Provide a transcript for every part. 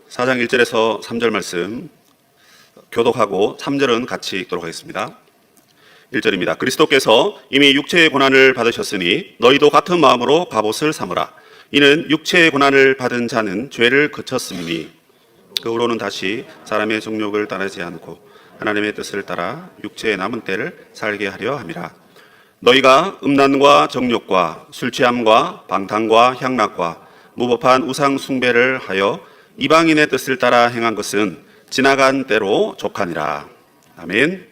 4장 1절에서 3절 말씀 교독하고 3절은 같이 읽도록 하겠습니다. 1절입니다. 그리스도께서 이미 육체의 고난을 받으셨으니 너희도 같은 마음으로 갑옷을 삼으라. 이는 육체의 고난을 받은 자는 죄를 그쳤으니 그 후로는 다시 사람의 정욕을 따르지 않고 하나님의 뜻을 따라 육체의 남은 때를 살게 하려 함이라. 너희가 음란과 정욕과 술 취함과 방탕과 향락과 무법한 우상 숭배를 하여 이방인의 뜻을 따라 행한 것은 지나간 때로 족하니라. 아멘.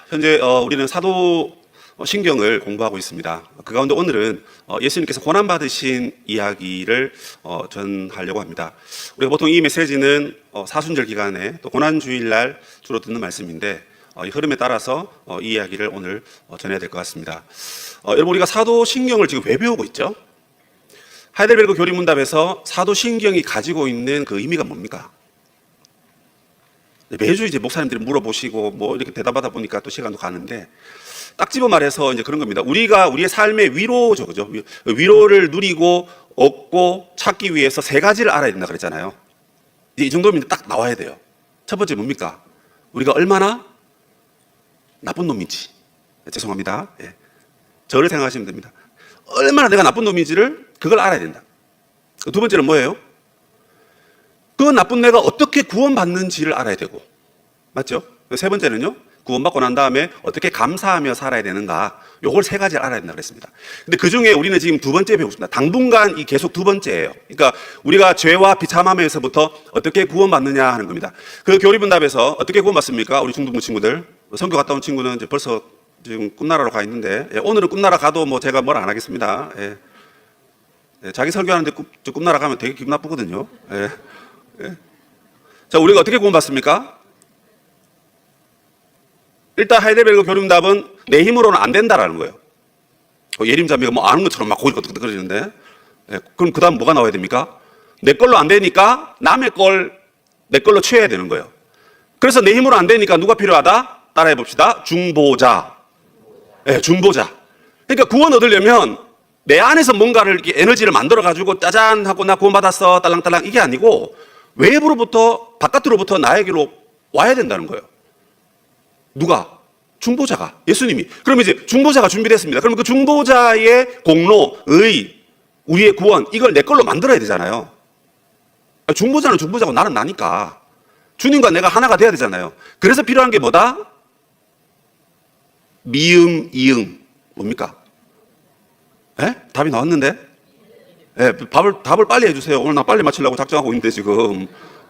현재 우리는 사도신경을 공부하고 있습니다. 그 가운데 오늘은 예수님께서 고난받으신 이야기를 전하려고 합니다. 우리가 보통 이 메시지는 사순절 기간에 또 고난주일날 주로 듣는 말씀인데 이 흐름에 따라서 이 이야기를 오늘 전해야 될 것 같습니다. 여러분, 우리가 사도신경을 지금 왜 배우고 있죠? 하이델베르그 교리문답에서 사도신경이 가지고 있는 그 의미가 뭡니까? 매주 이제 목사님들이 물어보시고 뭐 이렇게 대답하다 보니까 또 시간도 가는데 딱 집어 말해서 이제 그런 겁니다. 우리가 우리의 삶의 위로죠, 그죠? 위로를 누리고 얻고 찾기 위해서 세 가지를 알아야 된다 그랬잖아요. 이제 이 정도면 딱 나와야 돼요. 첫 번째 뭡니까? 우리가 얼마나 나쁜 놈인지. 죄송합니다. 예. 저를 생각하시면 됩니다. 얼마나 내가 나쁜 놈인지를 그걸 알아야 된다. 두 번째는 뭐예요? 그 나쁜 내가 어떻게 구원받는지를 알아야 되고, 맞죠? 세 번째는요, 구원받고 난 다음에 어떻게 감사하며 살아야 되는가, 요걸 세 가지를 알아야 된다고 그랬습니다. 근데 그 중에 우리는 지금 두 번째 배우고 있습니다. 당분간 이 계속 두 번째예요. 그러니까 우리가 죄와 비참함에서부터 어떻게 구원받느냐 하는 겁니다. 그 교리문답에서 어떻게 구원받습니까? 우리 중등부 친구들, 선교 갔다 온 친구는 이제 벌써 지금 꿈나라로 가 있는데, 오늘은 꿈나라 가도 뭐 제가 뭘 안 하겠습니다. 예. 예, 자기 설교하는데 꿈나라 가면 되게 기분 나쁘거든요. 예. 예. 자, 우리가 어떻게 구원받습니까? 일단 하이델베르그 교리문답은 내 힘으로는 안 된다라는 거예요. 예림자매가 뭐 아는 것처럼 막 고지거리는데, 예. 그럼 그 다음 뭐가 나와야 됩니까? 내 걸로 안 되니까 남의 걸 내 걸로 취해야 되는 거예요. 그래서 내 힘으로 안 되니까 누가 필요하다? 따라해 봅시다. 중보자. 예, 중보자. 그러니까 구원 얻으려면 내 안에서 뭔가를 이렇게 에너지를 만들어가지고 짜잔 하고 나 구원받았어 딸랑딸랑 이게 아니고 외부로부터 바깥으로부터 나에게로 와야 된다는 거예요. 누가? 중보자가, 예수님이. 그럼 이제 중보자가 준비됐습니다. 그럼 그 중보자의 공로, 의, 우리의 구원 이걸 내 걸로 만들어야 되잖아요. 중보자는 중보자고 나는 나니까 주님과 내가 하나가 돼야 되잖아요. 그래서 필요한 게 뭐다? 미음, 이응. 뭡니까? 예? 답이 나왔는데? 예, 답을 빨리 해주세요. 오늘 나 빨리 맞추려고 작정하고 있는데 지금.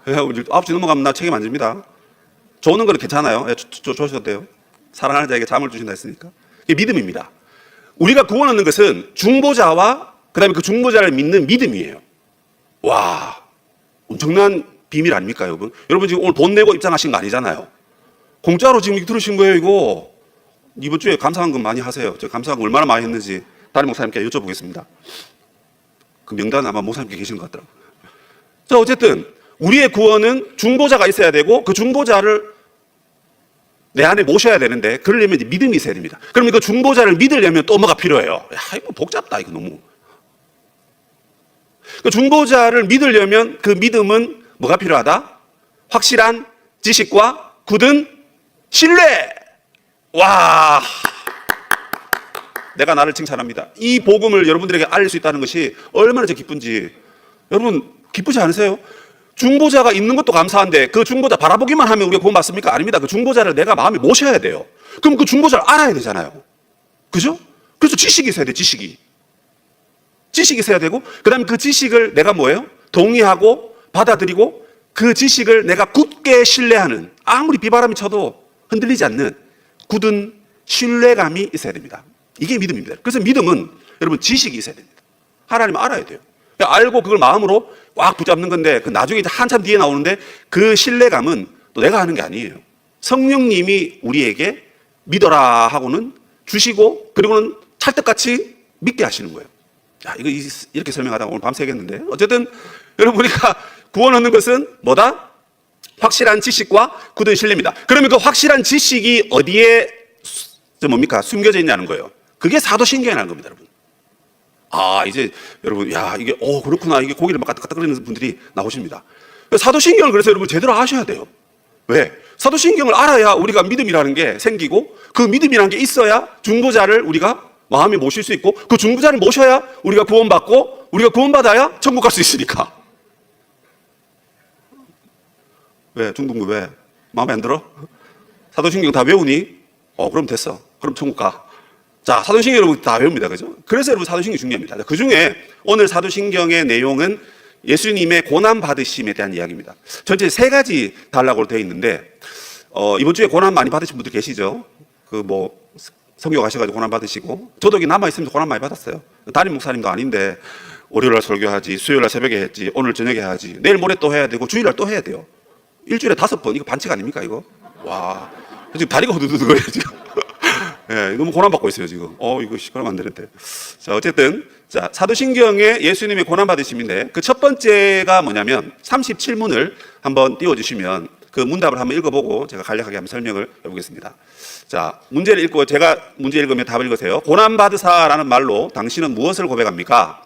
예, 9시 넘어가면 나 책임 안 집니다. 조는 거는 괜찮아요. 예, 조셔도 돼요. 사랑하는 자에게 잠을 주신다 했으니까. 이게 믿음입니다. 우리가 구원 얻는 것은 중보자와 그 다음에 그 중보자를 믿는 믿음이에요. 와, 엄청난 비밀 아닙니까, 여러분? 여러분 지금 오늘 돈 내고 입장하신 거 아니잖아요. 공짜로 지금 들으신 거예요, 이거. 이번 주에 감사한금 많이 하세요. 제가 감사한금 얼마나 많이 했는지 다른 목사님께 여쭤보겠습니다. 그 명단 아마 목사님께 계신 것 같더라고요. 자, 어쨌든 우리의 구원은 중보자가 있어야 되고 그 중보자를 내 안에 모셔야 되는데 그러려면 이제 믿음이 있어야 됩니다. 그러면 그 중보자를 믿으려면 또 뭐가 필요해요? 야, 이거 복잡다, 이거 너무. 그 중보자를 믿으려면 그 믿음은 뭐가 필요하다? 확실한 지식과 굳은 신뢰. 와, 내가 나를 칭찬합니다. 이 복음을 여러분들에게 알릴 수 있다는 것이 얼마나 제 기쁜지. 여러분 기쁘지 않으세요? 중보자가 있는 것도 감사한데 그 중보자 바라보기만 하면 우리가 구원 받습니까? 아닙니다. 그 중보자를 내가 마음에 모셔야 돼요. 그럼 그 중보자를 알아야 되잖아요. 그죠? 그래서 지식이 있어야 돼. 지식이 있어야 되고 그 다음에 그 지식을 내가 뭐예요? 동의하고 받아들이고 그 지식을 내가 굳게 신뢰하는, 아무리 비바람이 쳐도 흔들리지 않는 굳은 신뢰감이 있어야 됩니다. 이게 믿음입니다. 그래서 믿음은 여러분 지식이 있어야 됩니다. 하나님을 알아야 돼요. 알고 그걸 마음으로 꽉 붙잡는 건데 그 나중에 이제 한참 뒤에 나오는데 그 신뢰감은 또 내가 하는 게 아니에요. 성령님이 우리에게 믿어라 하고는 주시고 그리고는 찰떡같이 믿게 하시는 거예요. 야, 이거 이렇게 설명하다 오늘 밤 새겠는데. 어쨌든 여러분 우리가 구원 얻는 것은 뭐다? 확실한 지식과 굳은 신뢰입니다. 그러면 그 확실한 지식이 어디에 뭡니까? 숨겨져 있냐는 거예요. 그게 사도신경이라는 겁니다, 여러분. 이제 여러분, 야, 이게, 그렇구나. 이게 고기를 막 까딱까딱거리는 분들이 나오십니다. 사도신경을 그래서 여러분 제대로 아셔야 돼요. 왜? 사도신경을 알아야 우리가 믿음이라는 게 생기고 그 믿음이라는 게 있어야 중보자를 우리가 마음에 모실 수 있고 그 중보자를 모셔야 우리가 구원받고 우리가 구원받아야 천국 갈 수 있으니까. 왜? 중등부 왜? 마음에 안 들어? 사도신경 다 외우니? 그럼 됐어. 그럼 천국 가. 자, 사도신경 여러분 다 외웁니다. 그죠? 그래서 여러분 사도신경 중요합니다. 그 중에 오늘 사도신경의 내용은 예수님의 고난받으심에 대한 이야기입니다. 전체 3가지 단락으로 되어 있는데, 이번 주에 고난 많이 받으신 분들 계시죠? 성교 가셔가지고 고난 받으시고, 저도 여기 남아있으면서 고난 많이 받았어요. 담임 목사님도 아닌데, 월요일날 설교하지, 수요일날 새벽에 했지, 오늘 저녁에 해야지, 내일 모레 또 해야 되고, 주일날 또 해야 돼요. 일주일에 5번, 이거 반칙 아닙니까, 이거? 와. 지금 다리가 후두두두거려요, 지금. 예, 너무 고난받고 있어요, 지금. 이거 그러면 안 되는데. 자, 어쨌든, 자, 사도신경의 예수님의 고난받으심인데, 그 첫 번째가 뭐냐면, 37문을 한번 띄워주시면, 그 문답을 한번 읽어보고, 제가 간략하게 한번 설명을 해보겠습니다. 자, 문제를 읽고, 제가 문제 읽으면 답을 읽으세요. 고난받으사라는 말로 당신은 무엇을 고백합니까?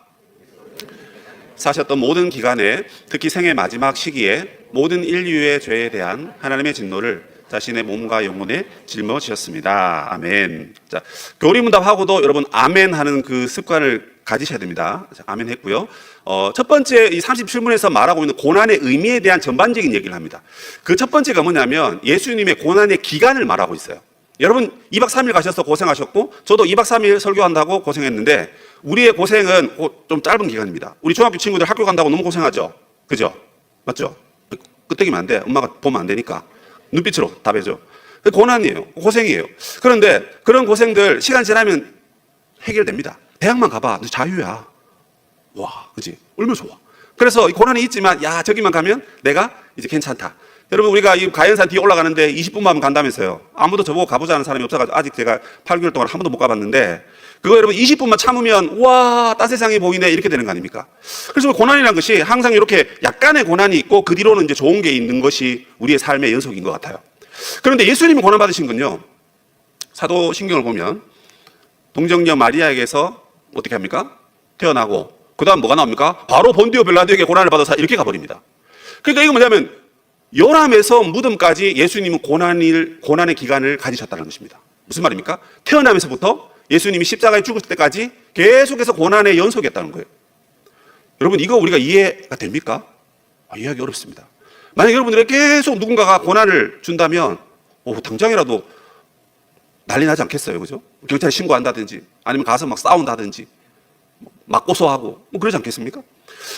사셨던 모든 기간에, 특히 생의 마지막 시기에, 모든 인류의 죄에 대한 하나님의 진노를 자신의 몸과 영혼에 짊어지셨습니다. 아멘. 자, 교리문답하고도 여러분 아멘 하는 그 습관을 가지셔야 됩니다. 자, 아멘 했고요. 첫 번째 이 37문에서 말하고 있는 고난의 의미에 대한 전반적인 얘기를 합니다. 그 첫 번째가 뭐냐면 예수님의 고난의 기간을 말하고 있어요. 여러분 2박 3일 가셔서 고생하셨고 저도 2박 3일 설교한다고 고생했는데 우리의 고생은 좀 짧은 기간입니다. 우리 중학교 친구들 학교 간다고 너무 고생하죠. 그죠? 맞죠? 끄떡이면 안 돼. 엄마가 보면 안 되니까. 눈빛으로 답해줘. 고난이에요. 고생이에요. 그런데 그런 고생들 시간 지나면 해결됩니다. 대학만 가봐. 너 자유야. 와, 그지? 얼마나 좋아. 그래서 고난이 있지만, 야, 저기만 가면 내가 이제 괜찮다. 여러분, 우리가 이 가연산 뒤에 올라가는데 20분만 하면 간다면서요. 아무도 저보고 가보자는 사람이 없어가지고 아직 제가 8개월 동안 한 번도 못 가봤는데, 그거 여러분 20분만 참으면, 와, 딴 세상이 보이네. 이렇게 되는 거 아닙니까? 그래서 고난이라는 것이 항상 이렇게 약간의 고난이 있고 그 뒤로는 이제 좋은 게 있는 것이 우리의 삶의 연속인 것 같아요. 그런데 예수님이 고난받으신 건요, 사도신경을 보면, 동정녀 마리아에게서 어떻게 합니까? 태어나고, 그 다음 뭐가 나옵니까? 바로 본디오 빌라도에게 고난을 받아서 이렇게 가버립니다. 그러니까 이거 뭐냐면, 요람에서 무덤까지 예수님은 고난의 기간을 가지셨다는 것입니다. 무슨 말입니까? 태어나면서부터 예수님이 십자가에 죽을 때까지 계속해서 고난의 연속이었다는 거예요. 여러분, 이거 우리가 이해가 됩니까? 이해하기 어렵습니다. 만약 여러분들에게 계속 누군가가 고난을 준다면, 당장이라도 난리 나지 않겠어요? 그죠? 경찰에 신고한다든지, 아니면 가서 막 싸운다든지, 막 고소하고, 그러지 않겠습니까?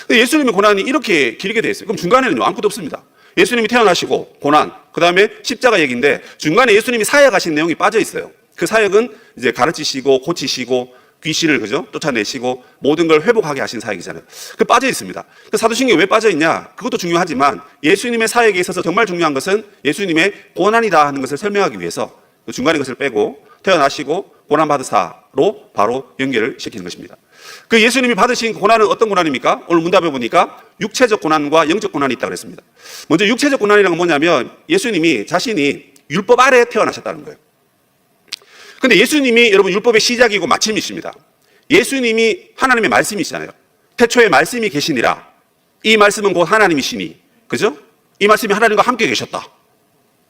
근데 예수님의 고난이 이렇게 길게 되어 있어요. 그럼 중간에는요, 아무것도 없습니다. 예수님이 태어나시고, 고난, 그 다음에 십자가 얘기인데, 중간에 예수님이 사역하신 내용이 빠져 있어요. 그 사역은 이제 가르치시고, 고치시고, 귀신을 그죠? 쫓아내시고, 모든 걸 회복하게 하신 사역이잖아요. 그 빠져 있습니다. 그 사도신경이 왜 빠져 있냐? 그것도 중요하지만, 예수님의 사역에 있어서 정말 중요한 것은 예수님의 고난이다 하는 것을 설명하기 위해서, 그 중간의 것을 빼고, 태어나시고, 고난받으사로 바로 연결을 시키는 것입니다. 그 예수님이 받으신 고난은 어떤 고난입니까? 오늘 문답해 보니까 육체적 고난과 영적 고난이 있다고 그랬습니다. 먼저 육체적 고난이라는 건 뭐냐면 예수님이 자신이 율법 아래에 태어나셨다는 거예요. 근데 예수님이 여러분 율법의 시작이고 마침이십니다. 예수님이 하나님의 말씀이시잖아요. 태초에 말씀이 계시니라. 이 말씀은 곧 하나님이시니. 그죠? 이 말씀이 하나님과 함께 계셨다.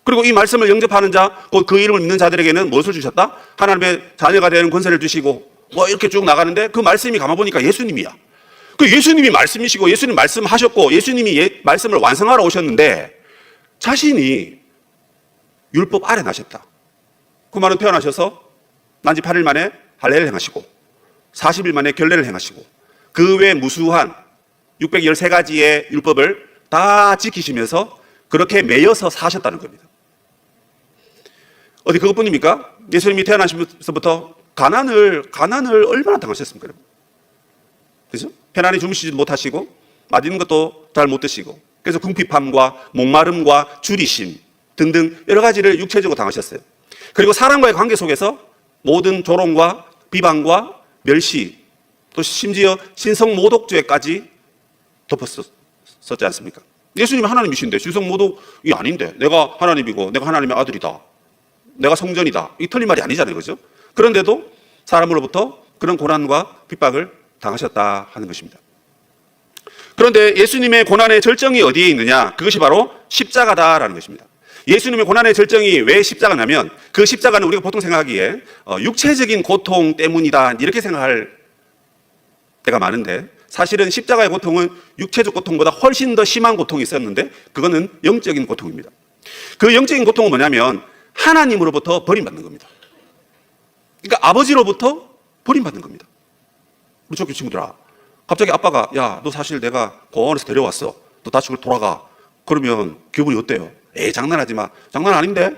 그리고 이 말씀을 영접하는 자, 곧 그 이름을 믿는 자들에게는 무엇을 주셨다? 하나님의 자녀가 되는 권세를 주시고 이렇게 쭉 나가는데 그 말씀이 가만 보니까 예수님이야. 그 예수님이 말씀이시고 예수님 말씀하셨고 예수님이 말씀을 완성하러 오셨는데 자신이 율법 아래 나셨다. 그 말은 태어나셔서 난지 8일 만에 할례를 행하시고 40일 만에 결례를 행하시고 그 외 무수한 613가지의 율법을 다 지키시면서 그렇게 매여서 사셨다는 겁니다. 어디 그것뿐입니까? 예수님이 태어나시면서부터 가난을 얼마나 당하셨습니까? 그죠? 편안히 주무시지 못하시고 맛있는 것도 잘 못 드시고 그래서 궁핍함과 목마름과 줄이심 등등 여러 가지를 육체적으로 당하셨어요. 그리고 사람과의 관계 속에서 모든 조롱과 비방과 멸시 또 심지어 신성모독죄까지 덮었었지 않습니까? 예수님이 하나님이신데 신성모독이 아닌데 내가 하나님이고 내가 하나님의 아들이다. 내가 성전이다. 이 틀린 말이 아니잖아요. 그죠? 그런데도 사람으로부터 그런 고난과 핍박을 당하셨다 하는 것입니다. 그런데 예수님의 고난의 절정이 어디에 있느냐? 그것이 바로 십자가다라는 것입니다. 예수님의 고난의 절정이 왜 십자가냐면 그 십자가는 우리가 보통 생각하기에 육체적인 고통 때문이다 이렇게 생각할 때가 많은데, 사실은 십자가의 고통은 육체적 고통보다 훨씬 더 심한 고통이 있었는데 그거는 영적인 고통입니다. 그 영적인 고통은 뭐냐면 하나님으로부터 버림받는 겁니다. 그러니까 아버지로부터 버림받는 겁니다. 우리 초기 친구들아, 갑자기 아빠가 야, 너 사실 내가 공원에서 데려왔어, 너 다시 돌아가, 그러면 기분이 어때요? 에이, 장난하지 마. 장난 아닌데?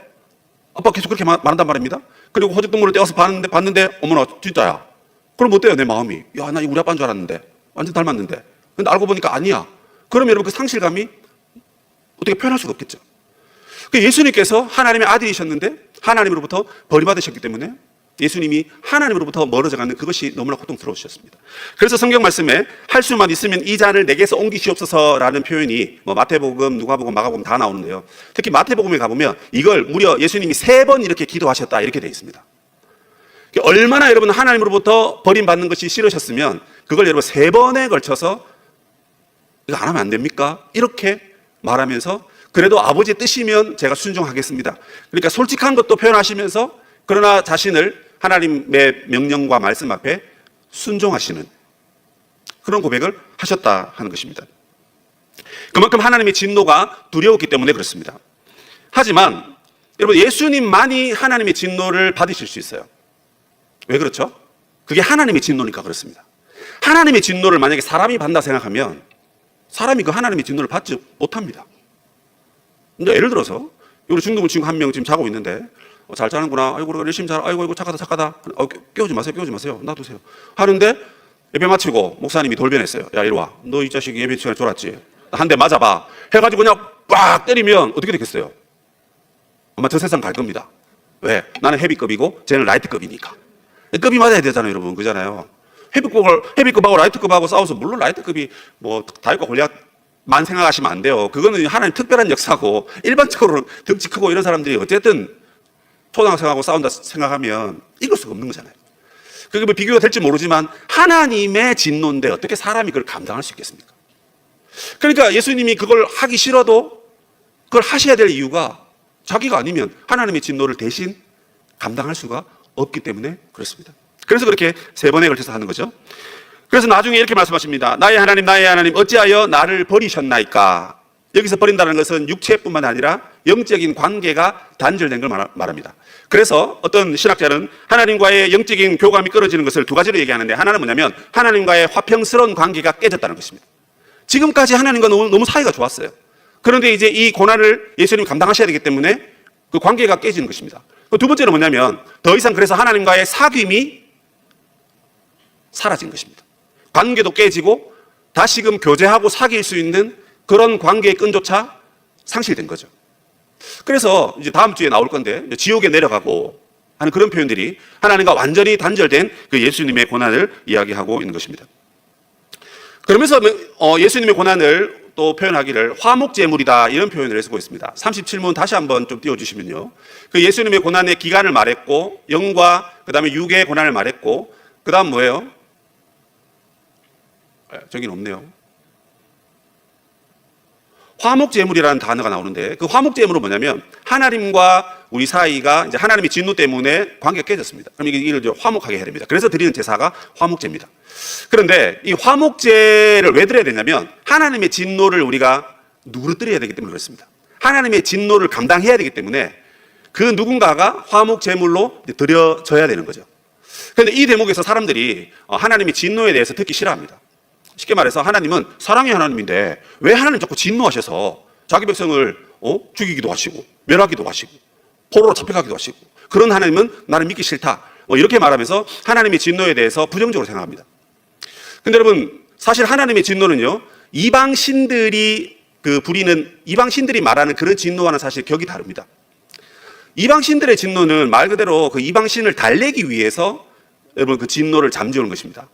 아빠 계속 그렇게 말한단 말입니다. 그리고 호적동물을 떼어서 봤는데 어머나 진짜야. 그럼 어때요 내 마음이? 야, 나 이거 우리 아빠인 줄 알았는데, 완전 닮았는데, 근데 알고 보니까 아니야. 그러면 여러분 그 상실감이 어떻게 표현할 수가 없겠죠. 예수님께서 하나님의 아들이셨는데 하나님으로부터 버림받으셨기 때문에 예수님이 하나님으로부터 멀어져가는 그것이 너무나 고통스러우셨습니다. 그래서 성경 말씀에 할 수만 있으면 이 잔을 내게서 옮기시옵소서라는 표현이 마태복음, 누가복음, 마가복음 다 나오는데요. 특히 마태복음에 가보면 이걸 무려 예수님이 3번 이렇게 기도하셨다 이렇게 되어 있습니다. 얼마나 여러분 하나님으로부터 버림받는 것이 싫으셨으면 그걸 여러분 3번에 걸쳐서 이거 안 하면 안 됩니까? 이렇게 말하면서 그래도 아버지의 뜻이면 제가 순종하겠습니다. 그러니까 솔직한 것도 표현하시면서 그러나 자신을 하나님의 명령과 말씀 앞에 순종하시는 그런 고백을 하셨다 하는 것입니다. 그만큼 하나님의 진노가 두려웠기 때문에 그렇습니다. 하지만 여러분 예수님만이 하나님의 진노를 받으실 수 있어요. 왜 그렇죠? 그게 하나님의 진노니까 그렇습니다. 하나님의 진노를 만약에 사람이 받는다 생각하면 사람이 그 하나님의 진노를 받지 못합니다. 이제 예를 들어서 우리 중동분 친구 한 명 지금 자고 있는데 잘 자는구나. 아이고 열심히 자. 아이고 착하다. 깨우지 마세요. 놔두세요. 하는데 예배 마치고 목사님이 돌변했어요. 야 이리 와. 너 이 자식이 예배 시간에 졸았지? 한 대 맞아봐. 해가지고 그냥 빡 때리면 어떻게 되겠어요? 아마 저 세상 갈 겁니다. 왜? 나는 헤비급이고 쟤는 라이트급이니까. 급이 맞아야 되잖아요, 여러분. 그잖아요. 헤비급하고 라이트급하고 싸워서 물론 라이트급이 뭐 다윗과 골리앗만 생각하시면 안 돼요. 그거는 하나님 특별한 역사고 일반적으로 덩치 크고 이런 사람들이 어쨌든 초등학생하고 싸운다 생각하면 이길 수가 없는 거잖아요. 그게 뭐 비교가 될지 모르지만 하나님의 진노인데 어떻게 사람이 그걸 감당할 수 있겠습니까? 그러니까 예수님이 그걸 하기 싫어도 그걸 하셔야 될 이유가 자기가 아니면 하나님의 진노를 대신 감당할 수가 없기 때문에 그렇습니다. 그래서 그렇게 3번에 걸쳐서 하는 거죠. 그래서 나중에 이렇게 말씀하십니다. 나의 하나님 어찌하여 나를 버리셨나이까? 여기서 버린다는 것은 육체뿐만 아니라 영적인 관계가 단절된 걸 말합니다. 그래서 어떤 신학자는 하나님과의 영적인 교감이 끊어지는 것을 2가지로 얘기하는데, 하나는 뭐냐면 하나님과의 화평스러운 관계가 깨졌다는 것입니다. 지금까지 하나님과 너무 사이가 좋았어요. 그런데 이제 이 고난을 예수님이 감당하셔야 되기 때문에 그 관계가 깨지는 것입니다. 2번째는 뭐냐면 더 이상 그래서 하나님과의 사귐이 사라진 것입니다. 관계도 깨지고 다시금 교제하고 사귈 수 있는 그런 관계의 끈조차 상실된 거죠. 그래서 이제 다음 주에 나올 건데 지옥에 내려가고 하는 그런 표현들이 하나님과 완전히 단절된 그 예수님의 고난을 이야기하고 있는 것입니다. 그러면서 예수님의 고난을 또 표현하기를 화목제물이다 이런 표현을 쓰고 있습니다. 37문 다시 한번 좀 띄워주시면요. 그 예수님의 고난의 기간을 말했고 영과 그 다음에 육의 고난을 말했고 그 다음 뭐예요? 저긴 없네요. 화목제물이라는 단어가 나오는데 그 화목제물은 뭐냐면 하나님과 우리 사이가 이제 하나님의 진노 때문에 관계가 깨졌습니다. 그럼 이걸 화목하게 해야 됩니다. 그래서 드리는 제사가 화목제입니다. 그런데 이 화목제를 왜 드려야 되냐면 하나님의 진노를 우리가 누그러뜨려야 되기 때문에 그렇습니다. 하나님의 진노를 감당해야 되기 때문에 그 누군가가 화목제물로 드려져야 되는 거죠. 그런데 이 대목에서 사람들이 하나님의 진노에 대해서 듣기 싫어합니다. 쉽게 말해서 하나님은 사랑의 하나님인데 왜 하나님 자꾸 진노하셔서 자기 백성을 죽이기도 하시고 멸하기도 하시고 포로로 잡혀가기도 하시고 그런 하나님은 나를 믿기 싫다 이렇게 말하면서 하나님의 진노에 대해서 부정적으로 생각합니다. 근데 여러분 사실 하나님의 진노는요 이방 신들이 말하는 그런 진노와는 사실 격이 다릅니다. 이방 신들의 진노는 말 그대로 그 이방 신을 달래기 위해서 여러분 그 진노를 잠재우는 것입니다.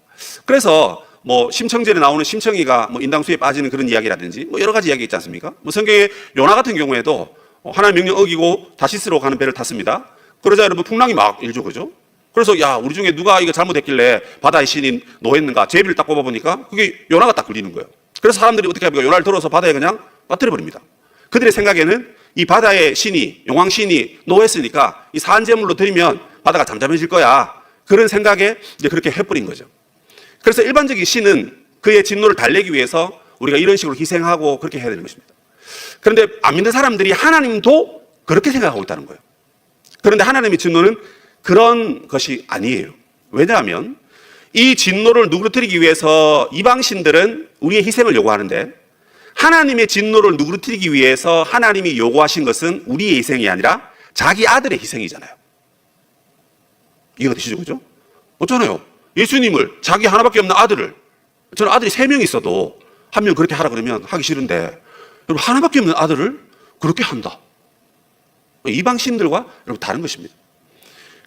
그래서 뭐 심청전에 나오는 심청이가 뭐 인당수에 빠지는 그런 이야기라든지 뭐 여러 가지 이야기 있지 않습니까? 뭐 성경에 요나 같은 경우에도 하나님 명령 어기고 다시스로 가는 배를 탔습니다. 그러자 여러분 풍랑이 막 일죠, 그죠? 그래서 야, 우리 중에 누가 이거 잘못했길래 바다의 신이 노했는가 제비를 딱 꼽아보니까 그게 요나가 딱 걸리는 거예요. 그래서 사람들이 어떻게 합니까? 요나를 들어서 바다에 그냥 빠뜨려버립니다. 그들의 생각에는 이 바다의 신이, 용왕신이 노했으니까 이 산재물로 드리면 바다가 잠잠해질 거야. 그런 생각에 이제 그렇게 해버린 거죠. 그래서 일반적인 신은 그의 진노를 달래기 위해서 우리가 이런 식으로 희생하고 그렇게 해야 되는 것입니다. 그런데 안 믿는 사람들이 하나님도 그렇게 생각하고 있다는 거예요. 그런데 하나님의 진노는 그런 것이 아니에요. 왜냐하면 이 진노를 누그러뜨리기 위해서 이방신들은 우리의 희생을 요구하는데 하나님의 진노를 누그러뜨리기 위해서 하나님이 요구하신 것은 우리의 희생이 아니라 자기 아들의 희생이잖아요. 이해가 되시죠? 그죠? 어쩌나요? 예수님을 자기 하나밖에 없는 아들을, 저는 아들이 3명 있어도 한 명 그렇게 하라 그러면 하기 싫은데 여러분 하나밖에 없는 아들을 그렇게 한다. 이방신들과 여러분 다른 것입니다.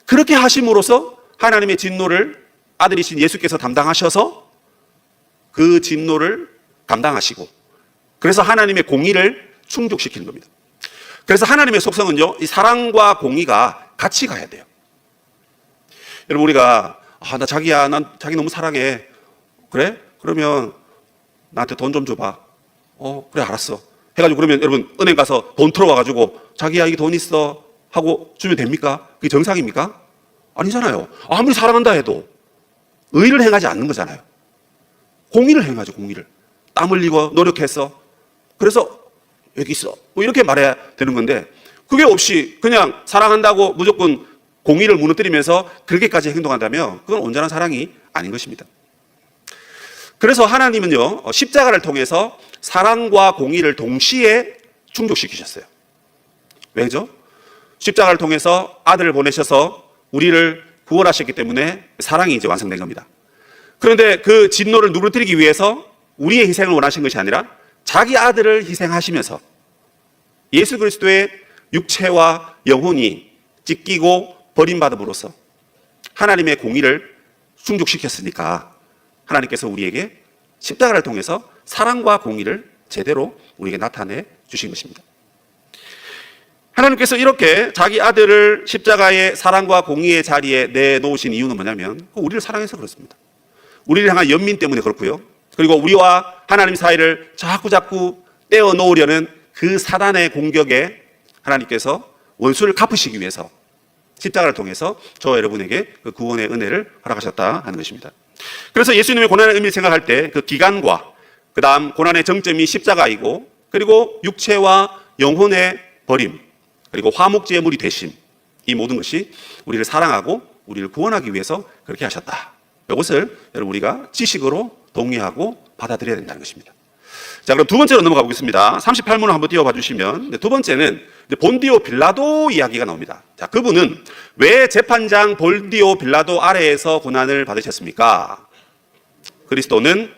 그렇게 하심으로써 하나님의 진노를 아들이신 예수께서 담당하셔서 그 진노를 감당하시고 그래서 하나님의 공의를 충족시키는 겁니다. 그래서 하나님의 속성은요, 이 사랑과 공의가 같이 가야 돼요. 여러분 우리가 나 자기야, 난 자기 너무 사랑해. 그래? 그러면 나한테 돈 좀 줘봐. 그래 알았어. 해가지고 그러면 여러분 은행 가서 돈 틀어와가지고 자기야 이 돈 있어 하고 주면 됩니까? 그게 정상입니까? 아니잖아요. 아무리 사랑한다 해도 의를 행하지 않는 거잖아요. 공의를 행하죠. 공의를. 땀 흘리고 노력해서 그래서 여기 있어 뭐 이렇게 말해야 되는 건데 그게 없이 그냥 사랑한다고 무조건 공의를 무너뜨리면서 그렇게까지 행동한다면 그건 온전한 사랑이 아닌 것입니다. 그래서 하나님은요 십자가를 통해서 사랑과 공의를 동시에 충족시키셨어요. 왜죠? 십자가를 통해서 아들을 보내셔서 우리를 구원하셨기 때문에 사랑이 이제 완성된 겁니다. 그런데 그 진노를 누그러뜨리기 위해서 우리의 희생을 원하신 것이 아니라 자기 아들을 희생하시면서 예수 그리스도의 육체와 영혼이 찢기고 버림받음으로써 하나님의 공의를 충족시켰으니까 하나님께서 우리에게 십자가를 통해서 사랑과 공의를 제대로 우리에게 나타내 주신 것입니다. 하나님께서 이렇게 자기 아들을 십자가의 사랑과 공의의 자리에 내놓으신 이유는 뭐냐면 우리를 사랑해서 그렇습니다. 우리를 향한 연민 때문에 그렇고요. 그리고 우리와 하나님 사이를 자꾸 떼어놓으려는 그 사단의 공격에 하나님께서 원수를 갚으시기 위해서 십자가를 통해서 저와 여러분에게 그 구원의 은혜를 허락하셨다 하는 것입니다. 그래서 예수님의 고난의 의미를 생각할 때 그 기간과 그 다음 고난의 정점이 십자가이고 그리고 육체와 영혼의 버림 그리고 화목제물이 되심 이 모든 것이 우리를 사랑하고 우리를 구원하기 위해서 그렇게 하셨다. 이것을 여러분 우리가 지식으로 동의하고 받아들여야 된다는 것입니다. 자, 그럼 두 번째로 넘어가 보겠습니다. 38문을 한번 띄워봐 주시면 두 번째는 본디오 빌라도 이야기가 나옵니다. 자, 그분은 왜 재판장 본디오 빌라도 아래에서 고난을 받으셨습니까? 그리스도는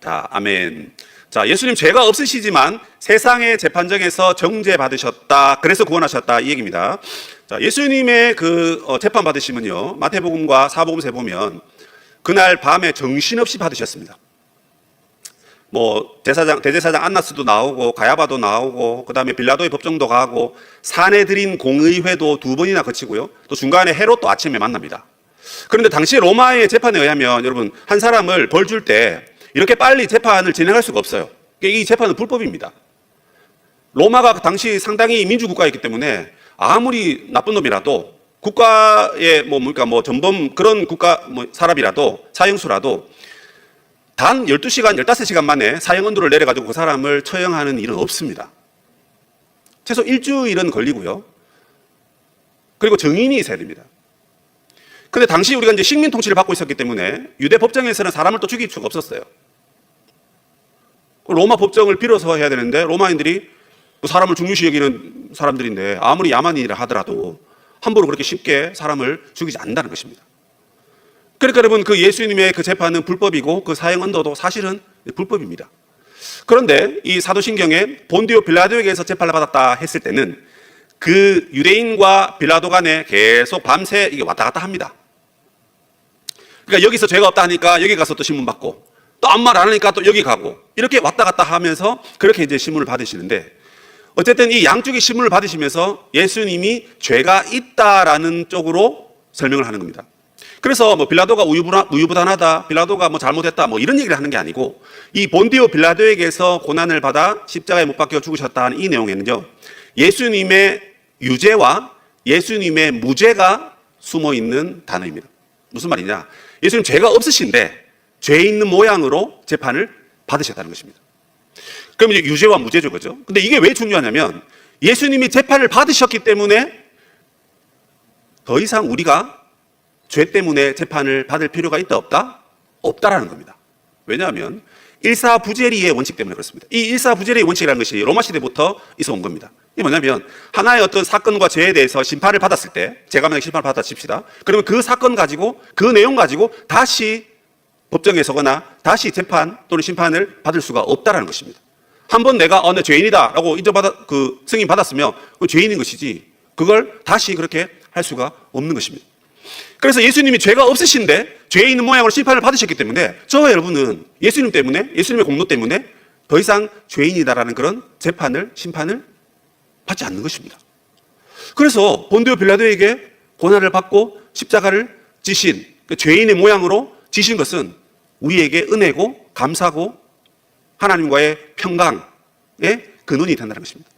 자, 아멘. 자, 예수님 죄가 없으시지만 세상의 재판정에서 정죄받으셨다. 그래서 구원하셨다. 이 얘기입니다. 자, 예수님의 그 재판 받으시면요. 마태복음과 사복음서에 보면 그날 밤에 정신없이 받으셨습니다. 뭐 대제사장 안나스도 나오고 가야바도 나오고 그다음에 빌라도의 법정도 가고 사내들인 공의회도 2번이나 거치고요. 또 중간에 헤롯도 아침에 만납니다. 그런데 당시 로마의 재판에 의하면 여러분 한 사람을 벌 줄 때 이렇게 빨리 재판을 진행할 수가 없어요. 이 재판은 불법입니다. 로마가 당시 상당히 민주국가였기 때문에 아무리 나쁜 놈이라도 국가의 전범 그런 국가 사람이라도 사형수라도 단 12시간, 15시간 만에 사형 언도를 내려가지고 그 사람을 처형하는 일은 없습니다. 최소 일주일은 걸리고요. 그리고 증인이 있어야 됩니다. 근데 당시 우리가 이제 식민 통치를 받고 있었기 때문에 유대 법정에서는 사람을 또 죽일 수가 없었어요. 로마 법정을 빌어서 해야 되는데 로마인들이 사람을 중요시 여기는 사람들인데 아무리 야만인이라 하더라도 함부로 그렇게 쉽게 사람을 죽이지 않는다는 것입니다. 그러니까 여러분 그 예수님의 그 재판은 불법이고 그 사형 언도도 사실은 불법입니다. 그런데 이 사도신경에 본디오 빌라도에게서 재판을 받았다 했을 때는 그 유대인과 빌라도 간에 계속 밤새 이게 왔다 갔다 합니다. 그러니까 여기서 죄가 없다 하니까 여기 가서 또 신문 받고 또 아무 말 안 하니까 또 여기 가고 이렇게 왔다 갔다 하면서 그렇게 이제 신문을 받으시는데, 어쨌든 이 양쪽의 신문을 받으시면서 예수님이 죄가 있다라는 쪽으로 설명을 하는 겁니다. 그래서 뭐 빌라도가 우유부단하다, 빌라도가 뭐 잘못했다, 뭐 이런 얘기를 하는 게 아니고, 이 본디오 빌라도에게서 고난을 받아 십자가에 못 박혀 죽으셨다 하는 이 내용에는요, 예수님의 유죄와 예수님의 무죄가 숨어 있는 단어입니다. 무슨 말이냐? 예수님 죄가 없으신데 죄 있는 모양으로 재판을 받으셨다는 것입니다. 그럼 이제 유죄와 무죄죠, 그죠? 근데 이게 왜 중요하냐면, 예수님이 재판을 받으셨기 때문에 더 이상 우리가 죄 때문에 재판을 받을 필요가 있다, 없다? 없다라는 겁니다. 왜냐하면 일사부재리의 원칙 때문에 그렇습니다. 이 일사부재리의 원칙이라는 것이 로마 시대부터 있어 온 겁니다. 이게 뭐냐면, 하나의 어떤 사건과 죄에 대해서 심판을 받았을 때, 제가 만약에 심판을 받았다 칩시다. 그러면 그 사건 가지고, 그 내용 가지고 다시 법정에 서거나 다시 재판 또는 심판을 받을 수가 없다라는 것입니다. 한번 내가 내 죄인이다 라고 승인 받았으면 그 죄인인 것이지, 그걸 다시 그렇게 할 수가 없는 것입니다. 그래서 예수님이 죄가 없으신데 죄 있는 모양으로 심판을 받으셨기 때문에 저와 여러분은 예수님 때문에, 예수님의 공로 때문에 더 이상 죄인이다라는 그런 재판을, 심판을 받지 않는 것입니다. 그래서 본디오 빌라도에게 고난을 받고 십자가를 지신, 그 죄인의 모양으로 지신 것은 우리에게 은혜고 감사고 하나님과의 평강의 근원이 된다는 것입니다.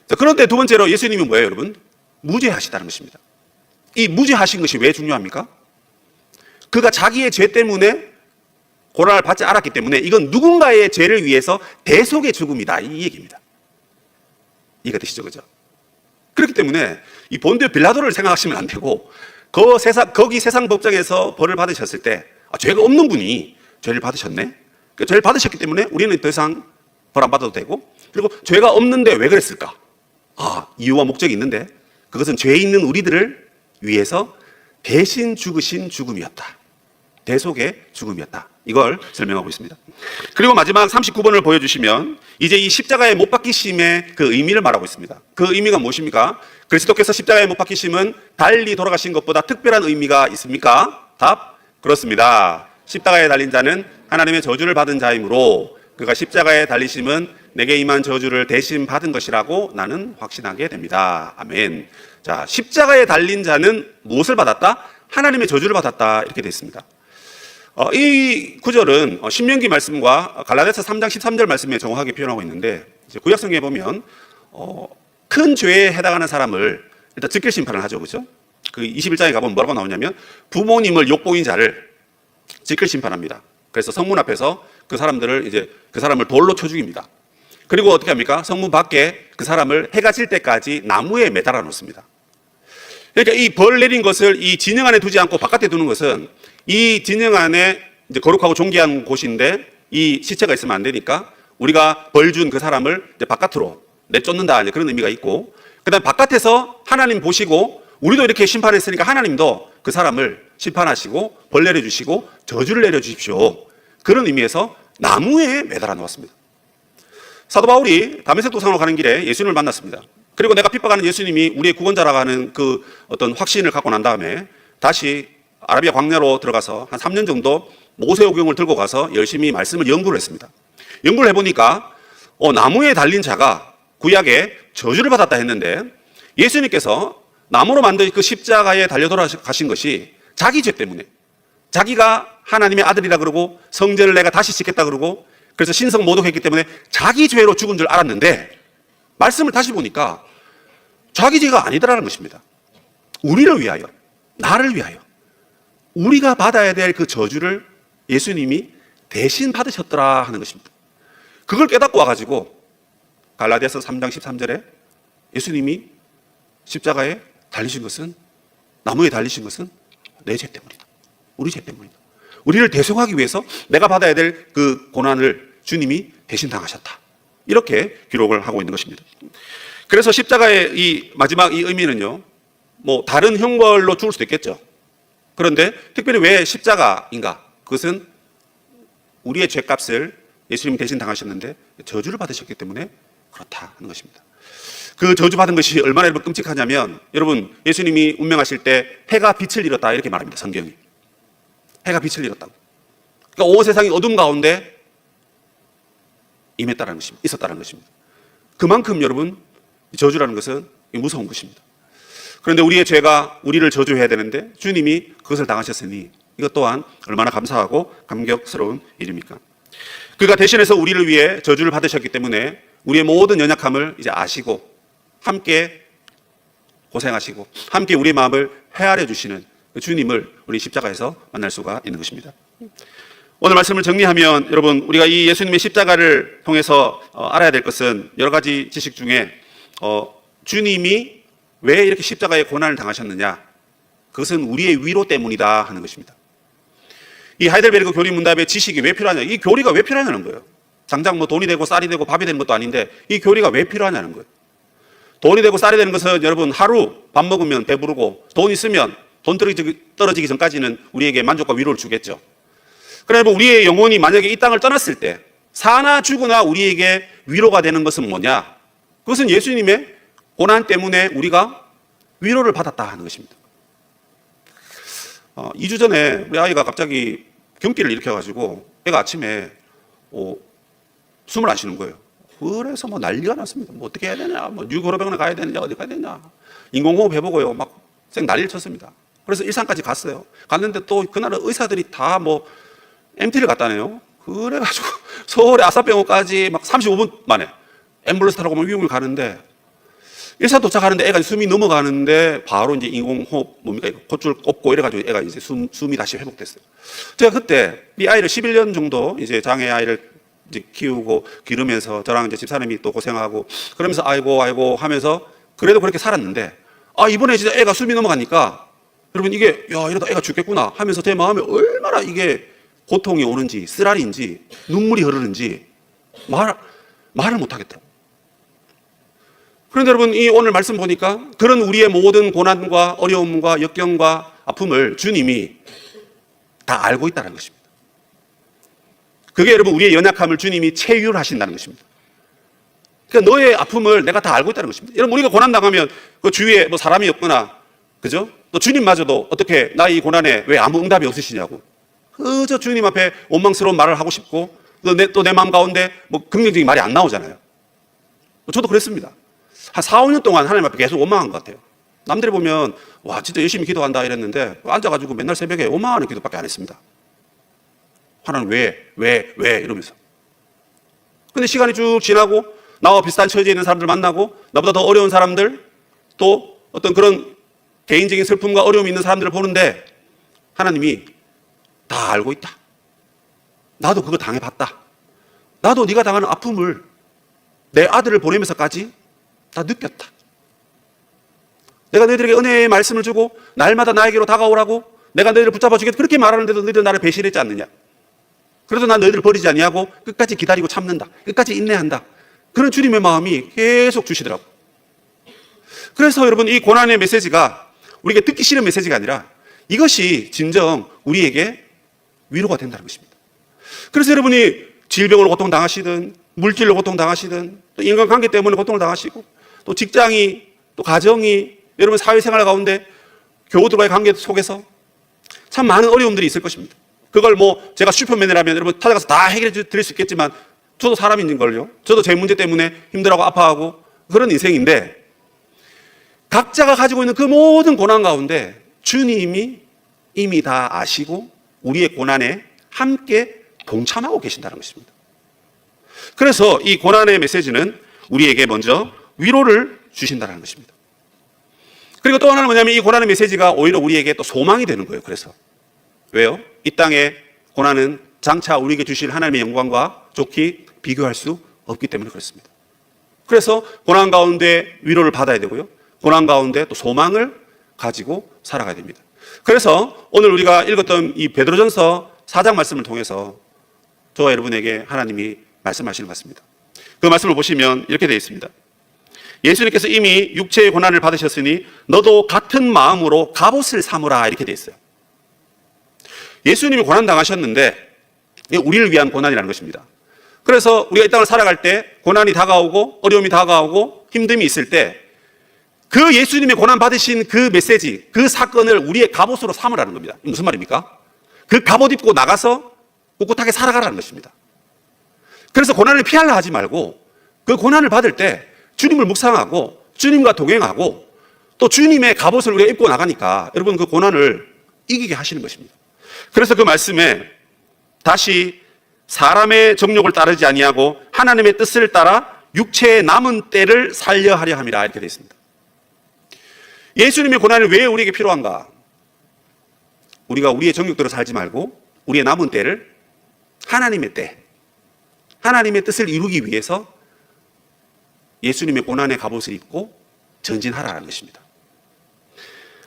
자, 그런데 두 번째로 예수님이 뭐예요, 여러분? 무죄하시다는 것입니다. 이 무죄하신 것이 왜 중요합니까? 그가 자기의 죄 때문에 고난을 받지 않았기 때문에 이건 누군가의 죄를 위해서 대속의 죽음이다, 이 얘기입니다. 이해가 되시죠, 그죠? 그렇기 때문에 이 본디오 빌라도를 생각하시면 안 되고, 거기 세상 법정에서 벌을 받으셨을 때 죄가 없는 분이 죄를 받으셨네? 죄를 받으셨기 때문에 우리는 더 이상 벌 안 받아도 되고, 그리고 죄가 없는데 왜 그랬을까? 이유와 목적이 있는데, 그것은 죄 있는 우리들을 위해서 대신 죽으신 죽음이었다. 대속의 죽음이었다. 이걸 설명하고 있습니다. 그리고 마지막 39번을 보여주시면 이제 이 십자가에 못 박히심의 그 의미를 말하고 있습니다. 그 의미가 무엇입니까? 그리스도께서 십자가에 못 박히심은 달리 돌아가신 것보다 특별한 의미가 있습니까? 답, 그렇습니다. 십자가에 달린 자는 하나님의 저주를 받은 자이므로 그가 십자가에 달리심은 내게 임한 저주를 대신 받은 것이라고 나는 확신하게 됩니다. 아멘. 자, 십자가에 달린 자는 무엇을 받았다? 하나님의 저주를 받았다, 이렇게 되어 있습니다. 이 구절은 신명기 말씀과 갈라디아서 3장 13절 말씀에 정확하게 표현하고 있는데, 구약성경에 보면 큰 죄에 해당하는 사람을 일단 즉결 심판을 하죠, 그렇죠? 그 21장에 가보면 뭐라고 나오냐면, 부모님을 욕보인 자를 즉결 심판합니다. 그래서 성문 앞에서 그 사람을 돌로 쳐 죽입니다. 그리고 어떻게 합니까? 성문 밖에 그 사람을 해가 질 때까지 나무에 매달아 놓습니다. 그러니까 이 벌 내린 것을 이 진영 안에 두지 않고 바깥에 두는 것은, 이 진영 안에 이제 거룩하고 존귀한 곳인데 이 시체가 있으면 안 되니까 우리가 벌 준 그 사람을 이제 바깥으로 내쫓는다, 이제 그런 의미가 있고, 그다음 바깥에서 하나님 보시고 우리도 이렇게 심판했으니까 하나님도 그 사람을 심판하시고 벌 내려주시고 저주를 내려주십시오. 그런 의미에서 나무에 매달아 놓았습니다. 사도 바울이 다메섹 도상으로 가는 길에 예수님을 만났습니다. 그리고 내가 핍박하는 예수님이 우리의 구원자라고 하는 그 어떤 확신을 갖고 난 다음에 다시 아라비아 광야로 들어가서 한 3년 정도 모세오경을 들고 가서 열심히 말씀을 연구를 했습니다. 연구를 해보니까 나무에 달린 자가 구약에 저주를 받았다 했는데, 예수님께서 나무로 만든 그 십자가에 달려 돌아가신 것이 자기 죄 때문에, 자기가 하나님의 아들이라 그러고 성전을 내가 다시 짓겠다 그러고 그래서 신성 모독했기 때문에 자기 죄로 죽은 줄 알았는데, 말씀을 다시 보니까 자기 죄가 아니더라는 것입니다. 우리를 위하여, 나를 위하여, 우리가 받아야 될 그 저주를 예수님이 대신 받으셨더라 하는 것입니다. 그걸 깨닫고 와가지고 갈라디아서 3장 13절에 예수님이 십자가에 달리신 것은, 나무에 달리신 것은 내 죄 때문이다, 우리 죄 때문이다. 우리를 대속하기 위해서 내가 받아야 될 그 고난을 주님이 대신 당하셨다, 이렇게 기록을 하고 있는 것입니다. 그래서 십자가의 이 마지막 이 의미는요, 뭐 다른 형벌로 죽을 수도 있겠죠. 그런데 특별히 왜 십자가인가? 그것은 우리의 죄값을 예수님이 대신 당하셨는데 저주를 받으셨기 때문에 그렇다 하는 것입니다. 그 저주 받은 것이 얼마나 여러분 끔찍하냐면, 여러분 예수님이 운명하실 때 해가 빛을 잃었다, 이렇게 말합니다, 성경이. 해가 빛을 잃었다고. 그러니까 온 세상이 어둠 가운데 임했다는 것입니다. 있었다는 것입니다. 그만큼 여러분 저주라는 것은 무서운 것입니다. 그런데 우리의 죄가 우리를 저주해야 되는데 주님이 그것을 당하셨으니 이것 또한 얼마나 감사하고 감격스러운 일입니까? 그가 대신해서 우리를 위해 저주를 받으셨기 때문에 우리의 모든 연약함을 이제 아시고 함께 고생하시고 함께 우리의 마음을 헤아려 주시는 그 주님을 우리 십자가에서 만날 수가 있는 것입니다. 오늘 말씀을 정리하면 여러분 우리가 이 예수님의 십자가를 통해서 알아야 될 것은 여러 가지 지식 중에 주님이 왜 이렇게 십자가의 고난을 당하셨느냐, 그것은 우리의 위로 때문이다 하는 것입니다. 이 하이델베르그 교리 문답의 지식이 왜 필요하냐, 이 교리가 왜 필요하냐는 거예요. 당장 뭐 돈이 되고 쌀이 되고 밥이 되는 것도 아닌데 이 교리가 왜 필요하냐는 거예요. 돈이 되고 쌀이 되는 것은 여러분 하루 밥 먹으면 배부르고 돈 있으면 돈 떨어지기 전까지는 우리에게 만족과 위로를 주겠죠. 그러나 우리의 영혼이 만약에 이 땅을 떠났을 때 사나 죽으나 우리에게 위로가 되는 것은 뭐냐? 그것은 예수님의 고난 때문에 우리가 위로를 받았다 하는 것입니다. 2주 전에 우리 아이가 갑자기 경기를 일으켜가지고 애가 아침에 숨을 안 쉬는 거예요. 그래서 뭐 난리가 났습니다. 뭐 어떻게 해야 되냐, 뭐 뉴그로병원에 가야 되느냐, 어디 가야 되냐, 인공호흡 해보고요, 막 난리를 쳤습니다. 그래서 일산까지 갔어요. 갔는데 또 그날은 의사들이 다 뭐 MT를 갔다네요. 그래가지고 서울의 아사병원까지 막 35분 만에 앰뷸런스 타고 미국을 가는데 일산 도착하는데 애가 숨이 넘어가는데 바로 이제 인공호흡 뭡니까 콧줄 꼽고 이래가지고 애가 이제 숨이 다시 회복됐어요. 제가 그때 이 아이를 11년 정도 이제 장애 아이를 이제 키우고 기르면서 저랑 이제 집사람이 또 고생하고 그러면서 아이고 하면서 그래도 그렇게 살았는데 이번에 진짜 애가 숨이 넘어가니까 여러분 이게 이러다 애가 죽겠구나 하면서 제 마음에 얼마나 이게 고통이 오는지 쓰라린지 눈물이 흐르는지 말을 못하겠더라고요. 그런데 여러분 이 오늘 말씀 보니까 그런 우리의 모든 고난과 어려움과 역경과 아픔을 주님이 다 알고 있다는 것입니다. 그게 여러분 우리의 연약함을 주님이 체휼하신다는 것입니다. 그러니까 너의 아픔을 내가 다 알고 있다는 것입니다. 여러분 우리가 고난 당하면 그 주위에 뭐 사람이 없거나 그죠? 또 주님마저도 어떻게 나 이 고난에 왜 아무 응답이 없으시냐고 그저 주님 앞에 원망스러운 말을 하고 싶고 또 내 마음 가운데 뭐 긍정적인 말이 안 나오잖아요. 저도 그랬습니다. 한 4, 5년 동안 하나님 앞에 계속 원망한 것 같아요. 남들이 보면 와 진짜 열심히 기도한다 이랬는데 앉아가지고 맨날 새벽에 원망하는 기도밖에 안 했습니다. 하나님 왜 이러면서. 근데 시간이 쭉 지나고 나와 비슷한 처지에 있는 사람들 만나고 나보다 더 어려운 사람들 또 어떤 그런 개인적인 슬픔과 어려움이 있는 사람들을 보는데 하나님이 다 알고 있다. 나도 그거 당해봤다. 나도 네가 당하는 아픔을 내 아들을 보내면서까지 다 느꼈다. 내가 너희들에게 은혜의 말씀을 주고 날마다 나에게로 다가오라고 내가 너희를 붙잡아 주겠다 그렇게 말하는데도 너희들 나를 배신했지 않느냐. 그래도 난 너희들을 버리지 아니하고 끝까지 기다리고 참는다. 끝까지 인내한다. 그런 주님의 마음이 계속 주시더라고요. 그래서 여러분 이 고난의 메시지가 우리에게 듣기 싫은 메시지가 아니라 이것이 진정 우리에게 위로가 된다는 것입니다. 그래서 여러분이 질병으로 고통당하시든 물질로 고통당하시든 또 인간관계 때문에 고통을 당하시고 또 직장이 또 가정이 여러분 사회생활 가운데 교우들과의 관계 속에서 참 많은 어려움들이 있을 것입니다. 그걸 뭐 제가 슈퍼맨이라면 여러분 찾아가서 다 해결해 드릴 수 있겠지만 저도 사람인걸요. 저도 제 문제 때문에 힘들어하고 아파하고 그런 인생인데 각자가 가지고 있는 그 모든 고난 가운데 주님이 이미 다 아시고 우리의 고난에 함께 동참하고 계신다는 것입니다. 그래서 이 고난의 메시지는 우리에게 먼저 위로를 주신다는 것입니다. 그리고 또 하나는 뭐냐면 이 고난의 메시지가 오히려 우리에게 또 소망이 되는 거예요. 그래서 왜요? 이 땅의 고난은 장차 우리에게 주실 하나님의 영광과 좋게 비교할 수 없기 때문에 그렇습니다. 그래서 고난 가운데 위로를 받아야 되고요. 고난 가운데 또 소망을 가지고 살아가야 됩니다. 그래서 오늘 우리가 읽었던 이 베드로전서 4장 말씀을 통해서 저와 여러분에게 하나님이 말씀하시는 것 같습니다. 그 말씀을 보시면 이렇게 되어 있습니다. 예수님께서 이미 육체의 고난을 받으셨으니 너도 같은 마음으로 갑옷을 삼으라 이렇게 되어 있어요. 예수님이 고난 당하셨는데 우리를 위한 고난이라는 것입니다. 그래서 우리가 이 땅을 살아갈 때 고난이 다가오고 어려움이 다가오고 힘듦이 있을 때 그 예수님의 고난 받으신 그 메시지, 그 사건을 우리의 갑옷으로 삼으라는 겁니다. 무슨 말입니까? 그 갑옷 입고 나가서 꿋꿋하게 살아가라는 것입니다. 그래서 고난을 피하려 하지 말고 그 고난을 받을 때 주님을 묵상하고 주님과 동행하고 또 주님의 갑옷을 우리가 입고 나가니까 여러분 그 고난을 이기게 하시는 것입니다. 그래서 그 말씀에 다시 사람의 정욕을 따르지 아니하고 하나님의 뜻을 따라 육체의 남은 때를 살려 하려 함이라 이렇게 되어 있습니다. 예수님의 고난이 왜 우리에게 필요한가? 우리가 우리의 정욕대로 살지 말고 우리의 남은 때를 하나님의 때, 하나님의 뜻을 이루기 위해서 예수님의 고난의 갑옷을 입고 전진하라는 것입니다.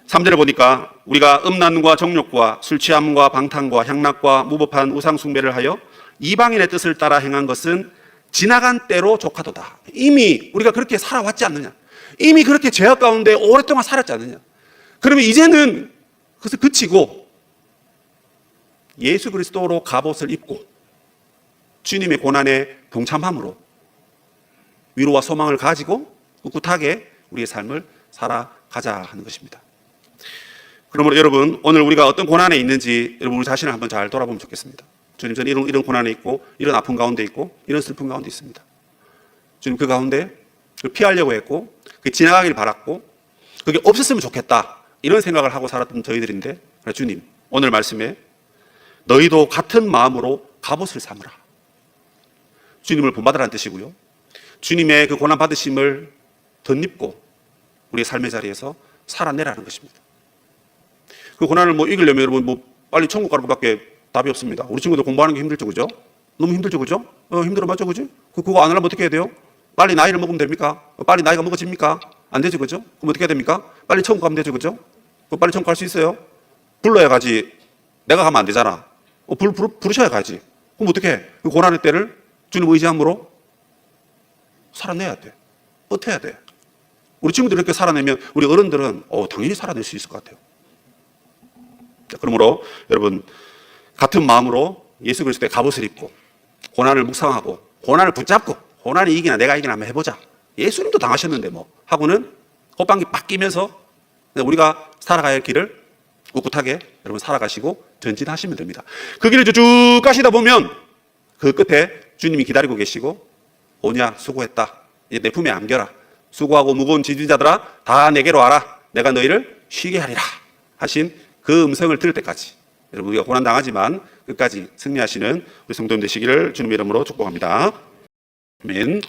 3절에 보니까 우리가 음란과 정욕과 술 취함과 방탕과 향락과 무법한 우상 숭배를 하여 이방인의 뜻을 따라 행한 것은 지나간 때로 족하도다. 이미 우리가 그렇게 살아왔지 않느냐? 이미 그렇게 죄악 가운데 오랫동안 살았지 않느냐? 그러면 이제는 그것을 그치고 예수 그리스도로 갑옷을 입고 주님의 고난에 동참함으로 위로와 소망을 가지고 꿋꿋하게 우리의 삶을 살아가자 하는 것입니다. 그러므로 여러분, 오늘 우리가 어떤 고난에 있는지 여러분 우리 자신을 한번 잘 돌아보면 좋겠습니다. 주님, 저는 이런 고난에 있고 이런 아픔 가운데 있고 이런 슬픔 가운데 있습니다. 주님, 그 가운데 그걸 피하려고 했고 그게 지나가길 바랐고 그게 없었으면 좋겠다 이런 생각을 하고 살았던 저희들인데, 주님 오늘 말씀에 너희도 같은 마음으로 갑옷을 삼으라. 주님을 본받으라는 뜻이고요. 주님의 그 고난 받으심을 덧입고 우리의 삶의 자리에서 살아내라는 것입니다. 그 고난을 이기려면 여러분 빨리 천국 가는 것밖에 답이 없습니다. 우리 친구들 공부하는 게 힘들죠, 그죠? 너무 힘들죠, 그죠? 힘들어, 맞죠, 그죠? 그거 안 하려면 어떻게 해야 돼요? 빨리 나이를 먹으면 됩니까? 빨리 나이가 먹어집니까? 안 되죠, 그죠? 그럼 어떻게 해야 됩니까? 빨리 천국 가면 되죠, 그죠? 빨리 천국 갈 수 있어요? 불러야 가지. 내가 가면 안 되잖아. 부르셔야 가지. 그럼 어떻게 해? 그 고난의 때를 주님 의지함으로 살아내야 돼. 버텨야 돼. 우리 친구들이 이렇게 살아내면 우리 어른들은 당연히 살아낼 수 있을 것 같아요. 그러므로 여러분 같은 마음으로 예수 그리스도의 갑옷을 입고 고난을 묵상하고 고난을 붙잡고 고난이 이기나 내가 이기나 한번 해보자. 예수님도 당하셨는데 하고는 호빵기 빡 끼면서 우리가 살아가야 할 길을 꿋꿋하게 여러분 살아가시고 전진하시면 됩니다. 그 길을 쭉 가시다 보면 그 끝에 주님이 기다리고 계시고 오냐 수고했다. 이제 내 품에 안겨라. 수고하고 무거운 짐진 자들아 다 내게로 와라. 내가 너희를 쉬게 하리라 하신 그 음성을 들을 때까지 여러분 우리가 고난당하지만 끝까지 승리하시는 우리 성도님 되시기를 주님의 이름으로 축복합니다. 아멘.